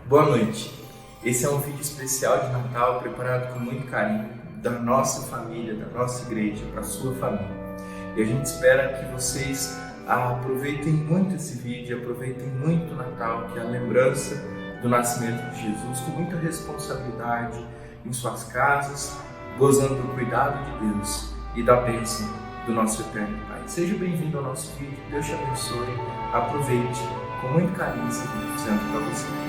Boa noite. Esse é um vídeo especial de Natal preparado com muito carinho da nossa família, da nossa igreja, para a sua família. E a gente espera que vocês aproveitem muito esse vídeo, aproveitem muito o Natal, que é a lembrança do nascimento de Jesus, com muita responsabilidade em suas casas, gozando do cuidado de Deus e da bênção do nosso eterno Pai. Seja bem-vindo ao nosso vídeo, Deus te abençoe, aproveite com muito carinho esse vídeo que fizemos para você.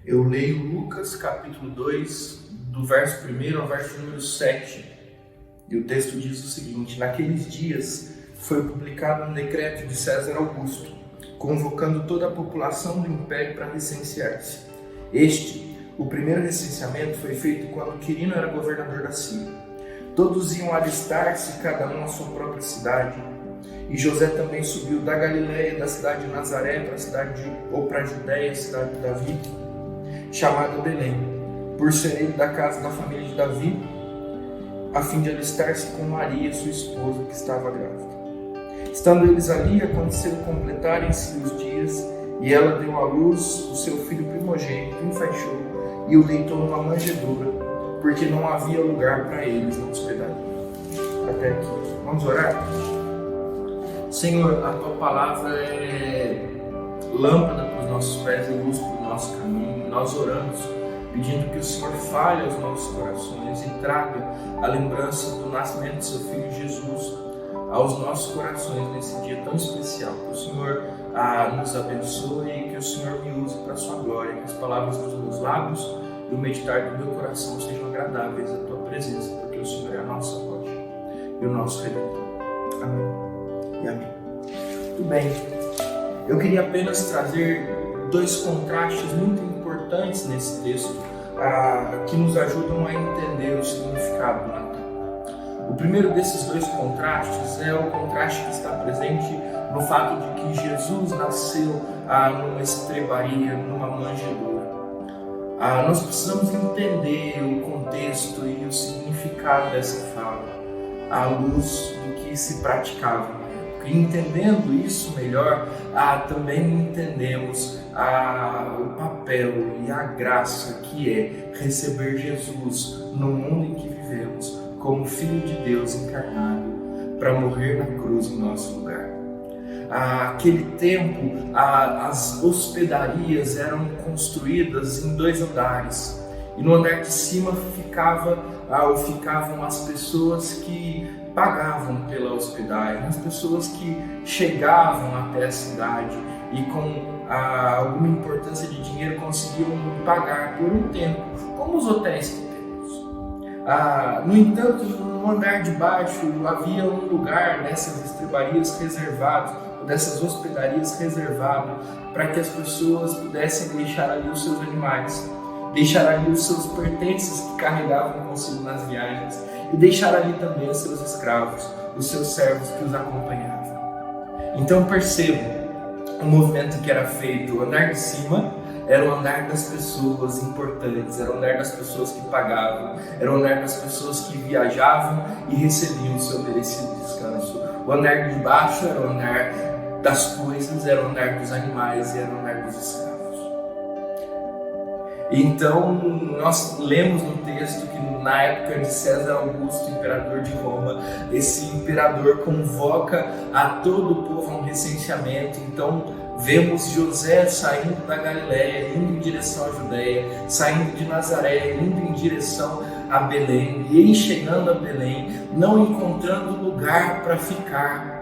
Eu leio Lucas capítulo 2, do verso 1 ao verso número 7. E o texto diz o seguinte: naqueles dias foi publicado um decreto de César Augusto, convocando toda a população do império para recensear-se. O primeiro recenseamento, foi feito quando Quirino era governador da Síria. Todos iam alistar-se, cada um à sua própria cidade. E José também subiu da Galiléia, da cidade de Nazaré, para a Judéia, a cidade de Davi, chamado Belém, por ser ele da casa da família de Davi, a fim de alistar-se com Maria, sua esposa, que estava grávida. Estando eles ali, aconteceu completarem-se os dias, e ela deu à luz o seu filho primogênito, enfaixou e o deitou numa manjedoura, porque não havia lugar para eles na hospedaria. Até aqui. Vamos orar? Senhor, a Tua palavra é lâmpada para os nossos pés e luz para o nosso caminho. Nós oramos pedindo que o Senhor fale aos nossos corações e traga a lembrança do nascimento do seu Filho Jesus aos nossos corações nesse dia tão especial. Que o Senhor nos abençoe e que o Senhor me use para a sua glória, que as palavras dos meus lábios e o meditar do meu coração sejam agradáveis à Tua presença, porque o Senhor é a nossa rocha. e o nosso Redentor. Amém e amém. Muito bem, eu queria apenas trazer dois contrastes muito importantes nesse texto que nos ajudam a entender o significado do Natal. O primeiro desses dois contrastes é o contraste que está presente no fato de que Jesus nasceu numa estrebaria, numa manjedoura. Nós precisamos entender o contexto e o significado dessa fala à luz do que se praticava na época. E entendendo isso melhor, também entendemos o papel e a graça que é receber Jesus no mundo em que vivemos como Filho de Deus encarnado para morrer na cruz em nosso lugar. Aquele tempo, as hospedarias eram construídas em 2 andares, e no andar de cima ficavam as pessoas que pagavam pela hospedagem, as pessoas que chegavam até a cidade e com alguma importância de dinheiro conseguiam pagar por um tempo, como os hotéis que temos. No entanto, no andar de baixo havia um lugar dessas estrebarias reservado, dessas hospedarias reservado para que as pessoas pudessem deixar ali os seus animais, deixar ali os seus pertences que carregavam consigo nas viagens e deixar ali também os seus escravos, os seus servos que os acompanhavam. Então percebam o movimento que era feito. O andar de cima era o andar das pessoas importantes, era o andar das pessoas que pagavam, era o andar das pessoas que viajavam e recebiam o seu merecido descanso. O andar de baixo era o andar das coisas, era o andar dos animais e era o andar dos escravos. Então, nós lemos no texto que na época de César Augusto, imperador de Roma, esse imperador convoca a todo o povo a um recenseamento. Então, vemos José saindo da Galileia, indo em direção à Judeia, saindo de Nazaré, indo em direção a Belém, e ele chegando a Belém, não encontrando lugar para ficar.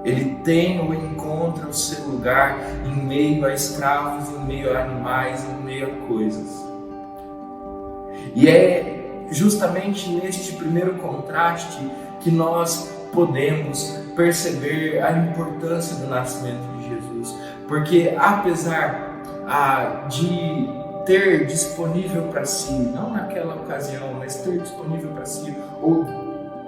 Ele tem ou encontra o seu lugar em meio a escravos, em meio a animais, em meio a coisas. E é justamente neste primeiro contraste que nós podemos perceber a importância do nascimento de Jesus. Porque apesar de ter disponível para si, não naquela ocasião, mas ter disponível para si, ou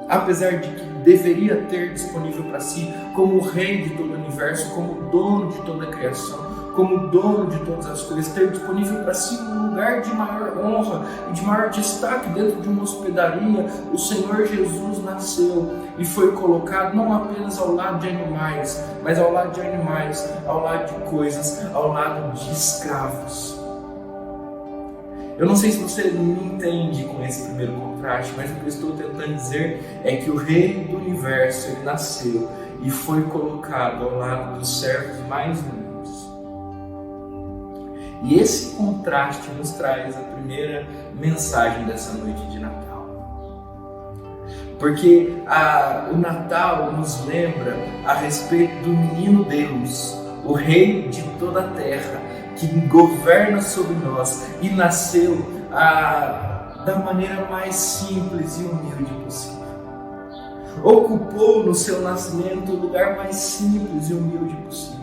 apesar de que deveria ter disponível para si como rei de todo o universo, como dono de toda a criação, como dono de todas as coisas, ter disponível para si um lugar de maior honra e de maior destaque dentro de uma hospedaria, o Senhor Jesus nasceu e foi colocado não apenas ao lado de animais, mas ao lado de animais, ao lado de coisas, ao lado de escravos. Eu não sei se você me entende com esse primeiro contraste, mas o que eu estou tentando dizer é que o Rei do Universo ele nasceu e foi colocado ao lado dos servos mais humildes. E esse contraste nos traz a primeira mensagem dessa noite de Natal. Porque o Natal nos lembra a respeito do menino Deus, o Rei de toda a terra, que governa sobre nós e nasceu da maneira mais simples e humilde possível. Ocupou no seu nascimento o lugar mais simples e humilde possível.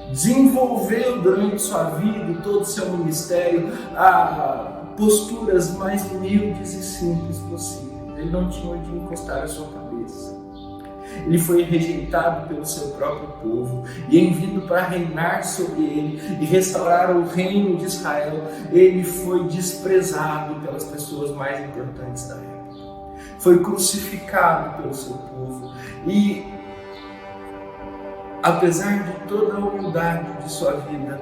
Desenvolveu durante sua vida e todo o seu ministério posturas mais humildes e simples possíveis. Ele não tinha onde encostar a sua cabeça. Ele foi rejeitado pelo seu próprio povo e em vindo para reinar sobre ele e restaurar o reino de Israel, ele foi desprezado pelas pessoas mais importantes da época. Foi crucificado pelo seu povo e, apesar de toda a humildade de sua vida,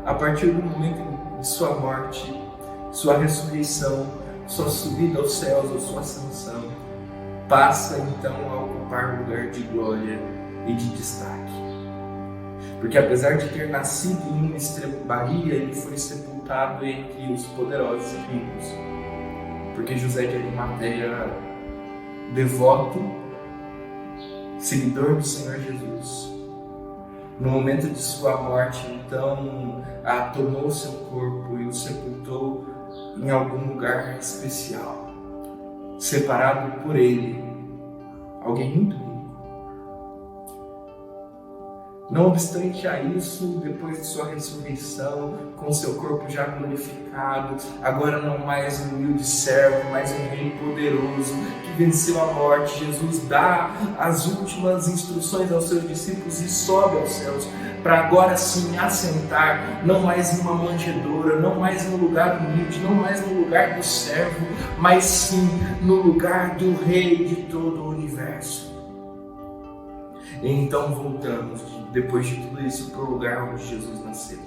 a partir do momento de sua morte, sua ressurreição, sua subida aos céus ou sua ascensão, passa então a ocupar um lugar de glória e de destaque. Porque apesar de ter nascido em uma estrebaria, ele foi sepultado entre os poderosos e ricos. Porque José de Arimateia era devoto, seguidor do Senhor Jesus. No momento de sua morte, então, tomou seu corpo e o sepultou em algum lugar especial. separado por ele, alguém muito rico. Não obstante a isso, depois de sua ressurreição, com seu corpo já glorificado, agora não mais um humilde servo, mas um rei poderoso que venceu a morte, Jesus dá as últimas instruções aos seus discípulos e sobe aos céus, para agora sim assentar, não mais numa manjedoura, não mais no lugar humilde, não mais no lugar do servo, mas sim no lugar do rei de todo o universo. E então voltamos, depois de tudo isso, para o lugar onde Jesus nasceu,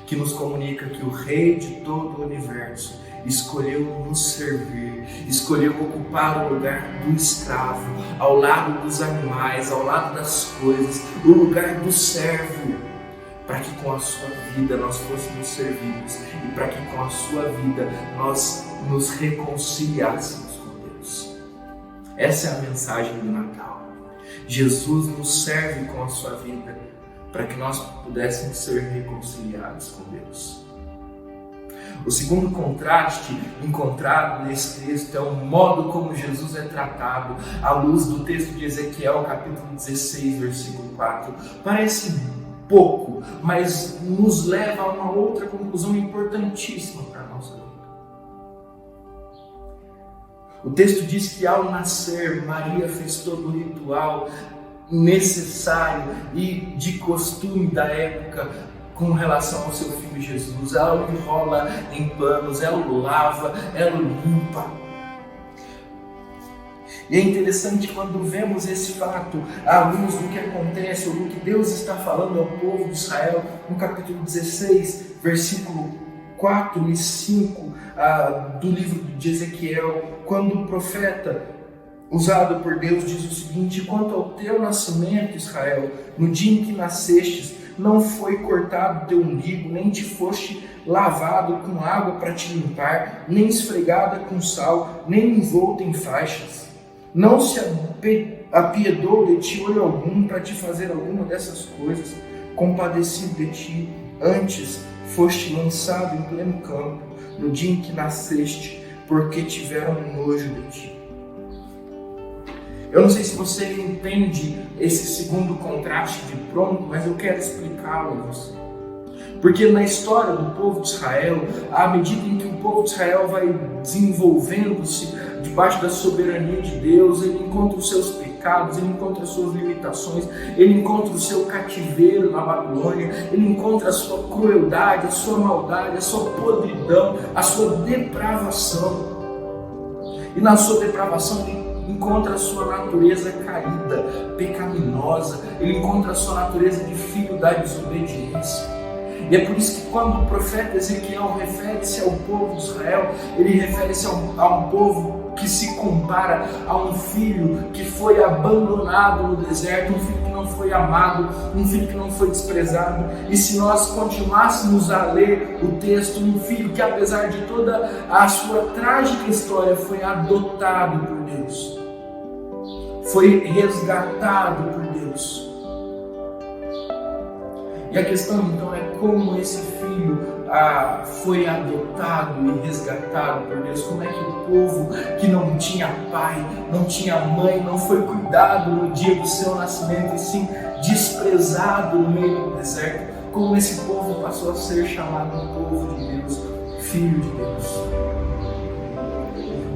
que nos comunica que o Rei de todo o universo escolheu nos servir, escolheu ocupar o lugar do escravo, ao lado dos animais, ao lado das coisas, o lugar do servo, para que com a sua vida nós fôssemos servidos e para que com a sua vida nós nos reconciliássemos com Deus. Essa é a mensagem do Natal. Jesus nos serve com a sua vida para que nós pudéssemos ser reconciliados com Deus. O segundo contraste encontrado nesse texto é o modo como Jesus é tratado à luz do texto de Ezequiel, capítulo 16, versículo 4. Parece pouco, mas nos leva a uma outra conclusão importantíssima para a nossa vida. O texto diz que ao nascer, Maria fez todo o ritual necessário e de costume da época com relação ao seu filho Jesus. Ela o enrola em panos, ela o lava, ela o limpa. E é interessante quando vemos esse fato à luz do que acontece, ou do que Deus está falando ao povo de Israel, no capítulo 16, versículo 4 e 5 do livro de Ezequiel, quando o profeta usado por Deus diz o seguinte: quanto ao teu nascimento, Israel, no dia em que nascestes, não foi cortado teu umbigo, nem te foste lavado com água para te limpar, nem esfregada com sal, nem envolta em faixas. Não se apiedou de ti olho algum para te fazer alguma dessas coisas, compadecido de ti, antes foste lançado em pleno campo, no dia em que nasceste, porque tiveram nojo de ti. Eu não sei se você entende esse segundo contraste de pronto, mas eu quero explicá-lo a você. Porque na história do povo de Israel, à medida em que o povo de Israel vai desenvolvendo-se debaixo da soberania de Deus, ele encontra os seus pecados, ele encontra as suas limitações, ele encontra o seu cativeiro na Babilônia, ele encontra a sua crueldade, a sua maldade, a sua podridão, a sua depravação. E na sua depravação ele encontra a sua natureza caída, pecaminosa, ele encontra a sua natureza de filho da desobediência. E é por isso que quando o profeta Ezequiel refere-se ao povo de Israel, ele refere-se a um povo que se compara a um filho que foi abandonado no deserto, um filho que não foi amado, um filho que não foi desprezado. E se nós continuássemos a ler o texto, um filho que, apesar de toda a sua trágica história, foi adotado por Deus, foi resgatado por Deus. E a questão então é como esse filho foi adotado e resgatado por Deus. Como é que o povo que não tinha pai, não tinha mãe, não foi cuidado no dia do seu nascimento e sim desprezado no meio do deserto, como esse povo passou a ser chamado povo de Deus, filho de Deus.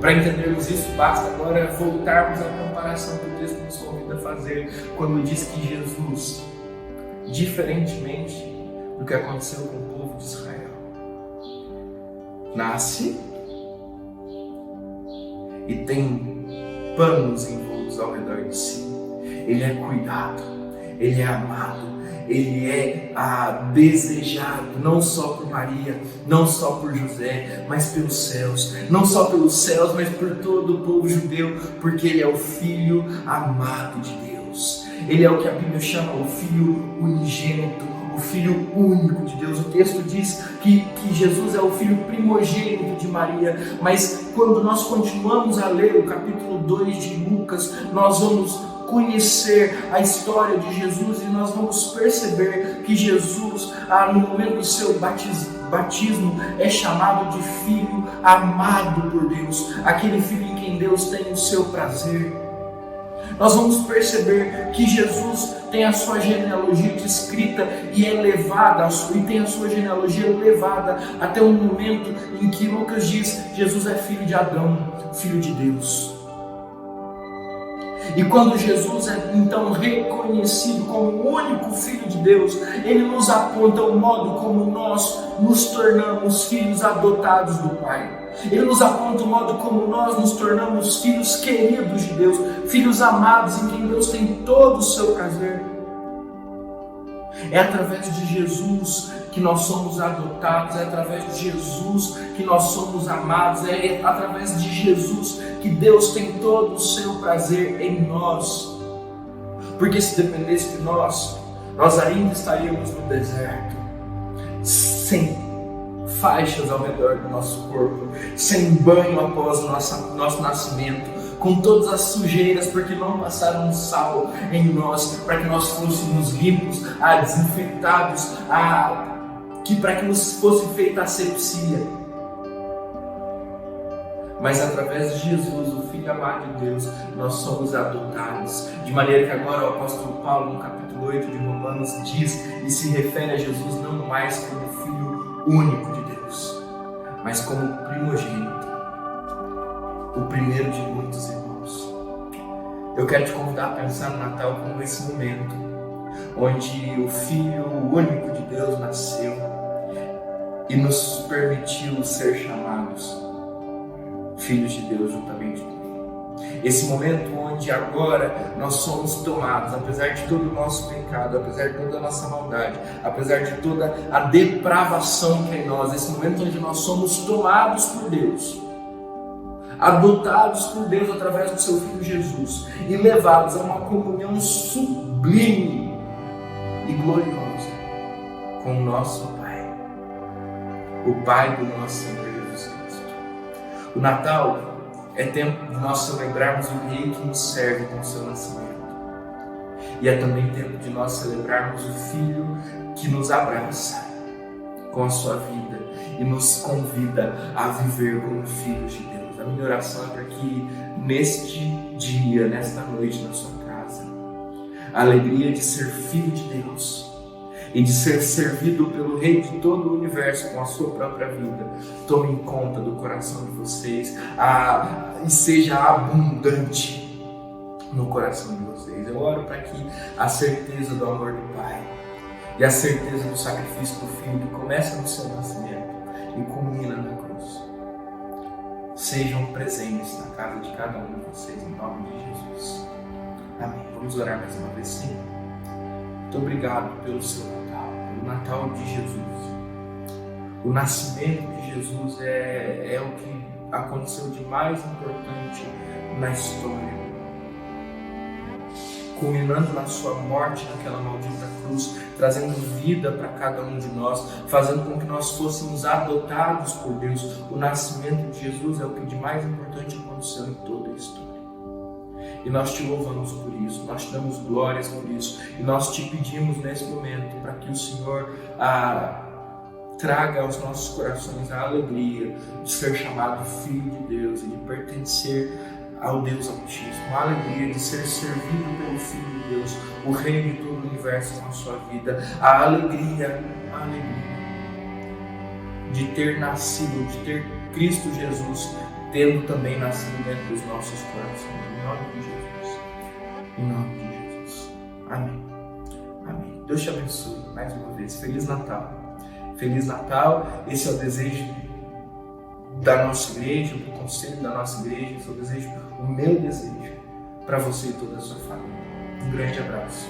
Para entendermos isso, basta agora voltarmos à comparação que o texto nos convida a fazer quando diz que Jesus, diferentemente do que aconteceu com o povo de Israel, nasce e tem panos envoltos ao redor de si. Ele é cuidado, ele é amado, ele é desejado, não só por Maria, não só por José, mas pelos céus. Não só pelos céus, mas por todo o povo judeu, porque ele é o Filho amado de Deus. Ele é o que a Bíblia chama o Filho unigênito, o Filho único de Deus. O texto diz que Jesus é o Filho primogênito de Maria, mas quando nós continuamos a ler o capítulo 2 de Lucas, nós vamos conhecer a história de Jesus e nós vamos perceber que Jesus, no momento do seu batismo, é chamado de filho amado por Deus, aquele filho em quem Deus tem o seu prazer. Nós vamos perceber que Jesus tem a sua genealogia descrita e é levada, e tem a sua genealogia levada até o momento em que Lucas diz: Jesus é filho de Adão, filho de Deus. E quando Jesus é então reconhecido como o único Filho de Deus, ele nos aponta o modo como nós nos tornamos filhos adotados do Pai. Ele nos aponta o modo como nós nos tornamos filhos queridos de Deus, filhos amados em quem Deus tem todo o seu prazer. É através de Jesus que nós somos adotados, é através de Jesus que nós somos amados, é através de Jesus que Deus tem todo o seu prazer em nós. Porque se dependesse de nós ainda estaríamos no deserto, sem faixas ao redor do nosso corpo, sem banho após o nosso nascimento, com todas as sujeiras, porque não passaram sal em nós, para que nós fôssemos limpos, desinfetados, para que nos fosse feita a asepsia. Mas através de Jesus, o Filho amado de Deus, nós somos adotados. De maneira que agora o apóstolo Paulo, no capítulo 8 de Romanos, diz e se refere a Jesus não mais como Filho único de Deus, mas como primogênito, o primeiro de muitos irmãos. Eu quero te convidar a pensar no Natal como esse momento onde o Filho único de Deus nasceu e nos permitiu ser chamados filhos de Deus juntamente com Ele. Esse momento onde agora nós somos tomados, apesar de todo o nosso pecado, apesar de toda a nossa maldade, apesar de toda a depravação que é em nós, esse momento onde nós somos tomados por Deus, adotados por Deus através do seu Filho Jesus e levados a uma comunhão sublime e gloriosa com o nosso Pai, o Pai do nosso Senhor Jesus Cristo. O Natal é tempo de nós celebrarmos o Rei que nos serve com o seu nascimento. E é também tempo de nós celebrarmos o Filho que nos abraça com a sua vida e nos convida a viver como filhos de Deus. A minha oração é para que neste dia, nesta noite na sua casa, a alegria de ser filho de Deus e de ser servido pelo Rei de todo o universo com a sua própria vida tome conta do coração de vocês e seja abundante no coração de vocês. Eu oro para que a certeza do amor do Pai e a certeza do sacrifício do Filho que começa no seu nascimento e culmina na cruz sejam presentes na casa de cada um de vocês, em nome de Jesus. Amém. Vamos orar mais uma vez, sim. Muito obrigado pelo seu Natal, pelo Natal de Jesus. O nascimento de Jesus é o que aconteceu de mais importante na história, culminando na sua morte naquela maldita cruz, trazendo vida para cada um de nós, fazendo com que nós fôssemos adotados por Deus. O nascimento de Jesus é o que de mais importante aconteceu em toda a história. E nós te louvamos por isso, nós te damos glórias por isso, e nós te pedimos nesse momento para que o Senhor traga aos nossos corações a alegria de ser chamado Filho de Deus e de pertencer ao Deus Altíssimo, a alegria de ser servido pelo Filho de Deus, o Rei de todo o universo na sua vida, a alegria de ter nascido, de ter Cristo Jesus, tendo também nascido dentro dos nossos corações. Em nome de Jesus. Em nome de Jesus. Amém. Amém. Deus te abençoe mais uma vez. Feliz Natal. Feliz Natal. Esse é o desejo da nossa igreja, do conselho da nossa igreja. Esse é o desejo, o meu desejo para você e toda a sua família. Um grande abraço.